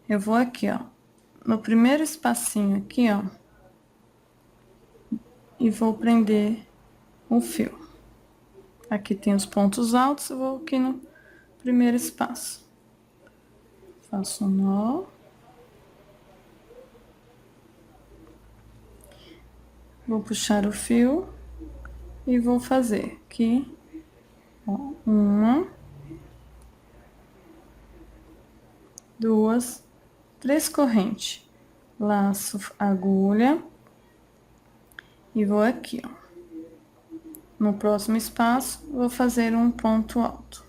Eu vou aqui, ó, no primeiro espacinho aqui, ó, e vou prender o fio. Aqui tem os pontos altos, eu vou aqui no primeiro espaço. Faço um nó. Vou puxar o fio e vou fazer aqui, ó, 1, 2, 3 correntes. Laço a agulha e vou aqui, ó. No próximo espaço, vou fazer um ponto alto.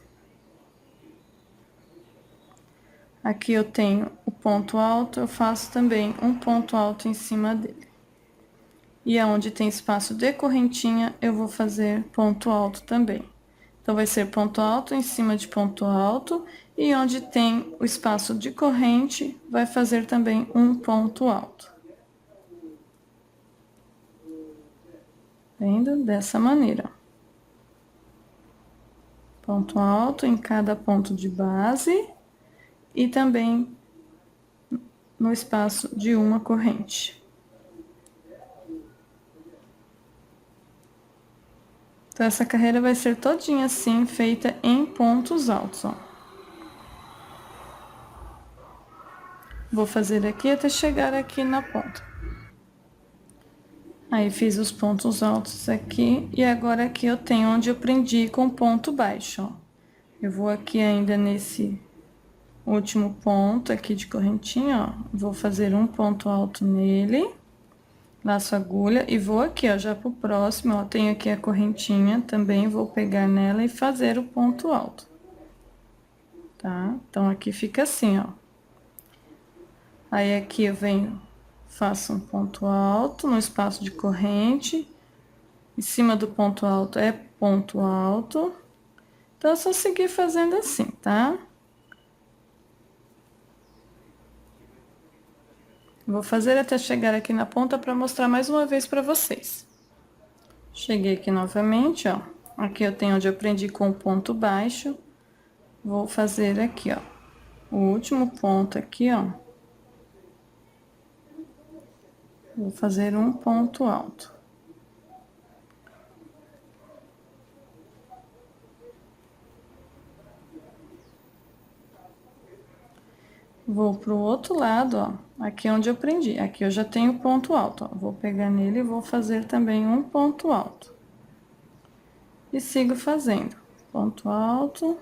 Aqui eu tenho o ponto alto, eu faço também um ponto alto em cima dele. E aonde tem espaço de correntinha, eu vou fazer ponto alto também. Então, vai ser ponto alto em cima de ponto alto, e onde tem o espaço de corrente, vai fazer também um ponto alto. Vendo? Dessa maneira. Ponto alto em cada ponto de base, e também no espaço de uma corrente. Então, essa carreira vai ser todinha assim, feita em pontos altos, ó. Vou fazer aqui até chegar aqui na ponta. Aí, fiz os pontos altos aqui, e agora aqui eu tenho onde eu prendi com ponto baixo, ó. Eu vou aqui ainda nesse último ponto aqui de correntinha, ó. Vou fazer um ponto alto nele, laço a agulha, e vou aqui, ó, já pro próximo, ó. Tenho aqui a correntinha, também vou pegar nela e fazer o ponto alto. Tá? Então, aqui fica assim, ó. Aí, aqui eu venho, faço um ponto alto no espaço de corrente. Em cima do ponto alto é ponto alto. Então, é só seguir fazendo assim, tá? Vou fazer até chegar aqui na ponta para mostrar mais uma vez para vocês. Cheguei aqui novamente, ó. Aqui eu tenho onde eu prendi com o ponto baixo. Vou fazer aqui, ó. O último ponto aqui, ó. Vou fazer um ponto alto. Vou pro outro lado, ó. Aqui onde eu prendi. Aqui eu já tenho ponto alto, ó. Vou pegar nele e vou fazer também um ponto alto. E sigo fazendo. Ponto alto.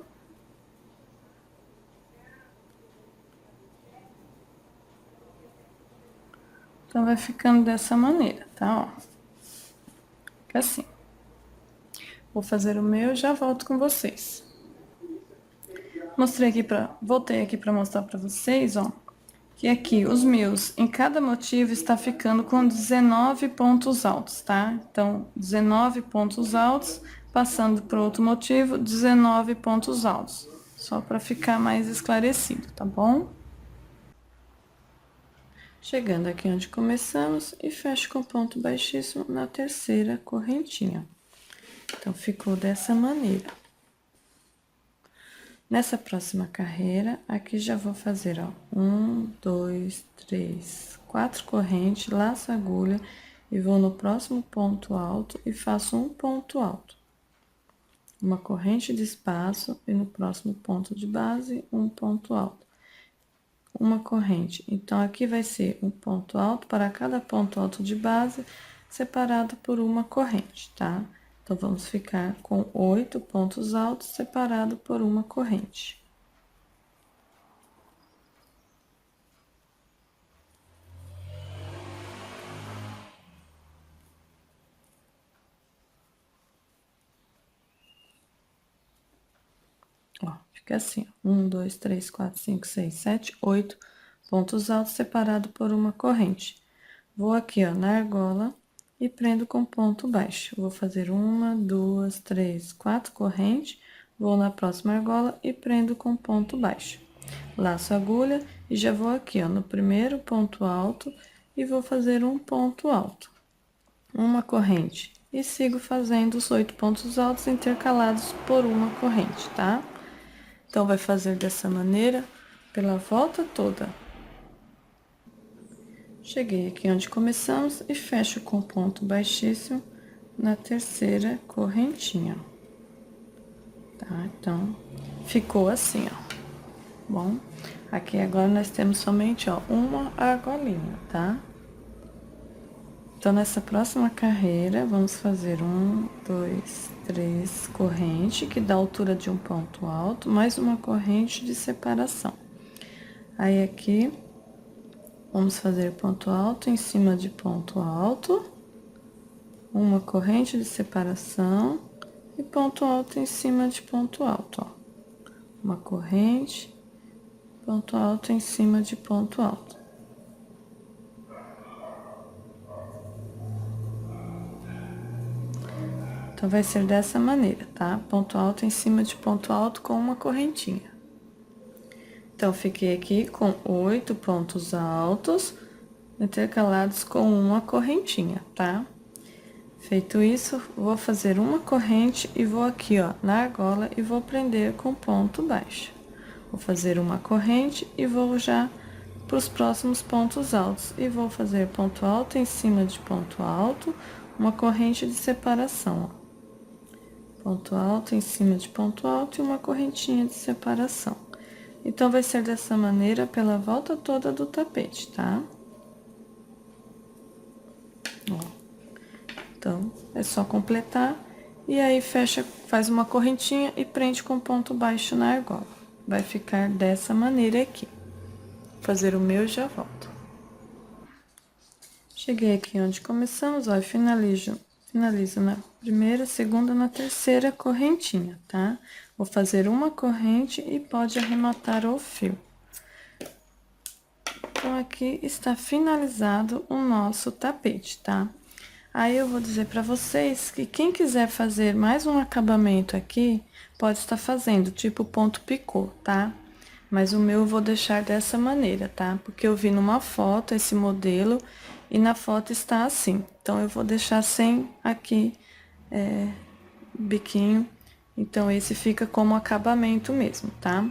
Então, vai ficando dessa maneira, tá? Ó. Fica assim. Vou fazer o meu e já volto com vocês. Voltei aqui pra mostrar pra vocês, ó. Que aqui, os meus, em cada motivo, está ficando com 19 pontos altos, tá? Então, 19 pontos altos, passando por outro motivo, 19 pontos altos. Só pra ficar mais esclarecido, tá bom? Chegando aqui onde começamos e fecho com ponto baixíssimo na terceira correntinha. Então, ficou dessa maneira. Nessa próxima carreira, aqui já vou fazer, ó, 1, 2, 3, 4 correntes, laço a agulha e vou no próximo ponto alto e faço um ponto alto. Uma corrente de espaço e no próximo ponto de base, um ponto alto. Uma corrente. Então, aqui vai ser um ponto alto para cada ponto alto de base, separado por uma corrente, tá? Então, vamos ficar com 8 pontos altos separado por uma corrente. Ó, fica assim, ó. 1, 2, 3, 4, 5, 6, 7, 8 pontos altos separado por uma corrente. Vou aqui, ó, na argola e prendo com ponto baixo. Vou fazer 1, 2, 3, 4 correntes, vou na próxima argola e prendo com ponto baixo. Laço a agulha e já vou aqui, ó, no primeiro ponto alto e vou fazer um ponto alto. Uma corrente. E sigo fazendo os 8 pontos altos intercalados por uma corrente, tá? Então, vai fazer dessa maneira pela volta toda. Cheguei aqui onde começamos e fecho com ponto baixíssimo na terceira correntinha. Tá? Então, ficou assim, ó. Bom, aqui agora nós temos somente, ó, uma argolinha, tá? Então, nessa próxima carreira, vamos fazer 1, 2, 3 corrente, que dá a altura de um ponto alto, mais uma corrente de separação. Aí, aqui, vamos fazer ponto alto em cima de ponto alto, uma corrente de separação e ponto alto em cima de ponto alto, ó. Uma corrente, ponto alto em cima de ponto alto. Então, vai ser dessa maneira, tá? Ponto alto em cima de ponto alto com uma correntinha. Então, fiquei aqui com 8 pontos altos, intercalados com uma correntinha, tá? Feito isso, vou fazer uma corrente e vou aqui, ó, na argola e vou prender com ponto baixo. Vou fazer uma corrente e vou já para os próximos pontos altos. E vou fazer ponto alto em cima de ponto alto, uma corrente de separação, ó. Ponto alto em cima de ponto alto e uma correntinha de separação. Então, vai ser dessa maneira pela volta toda do tapete, tá? Ó. Então, é só completar e aí fecha, faz uma correntinha e prende com ponto baixo na argola. Vai ficar dessa maneira aqui. Vou fazer o meu e já volto. Cheguei aqui onde começamos, ó, e finalizo na primeira, segunda, na terceira correntinha, tá? Vou fazer uma corrente e pode arrematar o fio. Então, aqui está finalizado o nosso tapete, tá? Aí, eu vou dizer pra vocês que quem quiser fazer mais um acabamento aqui, pode estar fazendo, tipo ponto picô, tá? Mas o meu eu vou deixar dessa maneira, tá? Porque eu vi numa foto esse modelo e na foto está assim. Então, eu vou deixar sem aqui, biquinho. Então, esse fica como acabamento mesmo, tá?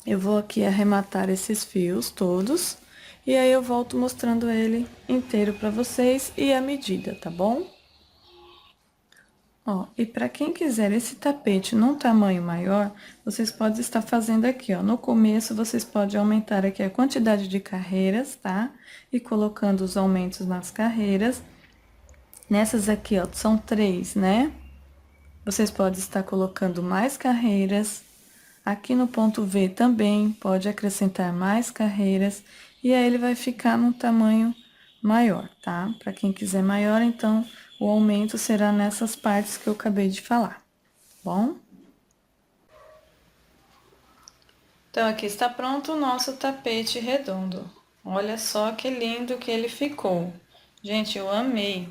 Eu vou aqui arrematar esses fios todos e aí eu volto mostrando ele inteiro pra vocês e a medida, tá bom? Ó, e para quem quiser esse tapete num tamanho maior, vocês podem estar fazendo aqui, ó. No começo, vocês podem aumentar aqui a quantidade de carreiras, tá? E colocando os aumentos nas carreiras. Nessas aqui, ó, são 3, né? Vocês podem estar colocando mais carreiras. Aqui no ponto V também pode acrescentar mais carreiras. E aí, ele vai ficar num tamanho maior, tá? Para quem quiser maior, então, o aumento será nessas partes que eu acabei de falar, bom? Então, aqui está pronto o nosso tapete redondo. Olha só que lindo que ele ficou. Gente, eu amei.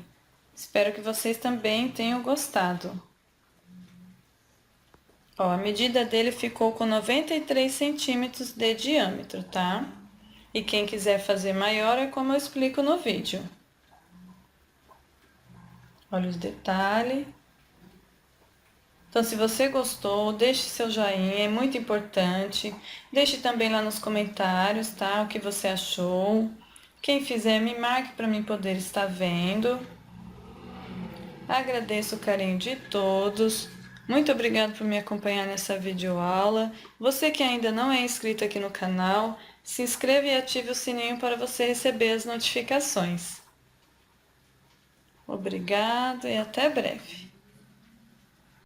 Espero que vocês também tenham gostado. Ó, a medida dele ficou com 93 centímetros de diâmetro, tá? E quem quiser fazer maior é como eu explico no vídeo. Olha os detalhes. Então, se você gostou, deixe seu joinha, é muito importante. Deixe também lá nos comentários, tá? O que você achou. Quem fizer, me marque para mim poder estar vendo. Agradeço o carinho de todos. Muito obrigada por me acompanhar nessa videoaula. Você que ainda não é inscrito aqui no canal, se inscreva e ative o sininho para você receber as notificações. Obrigada e até breve.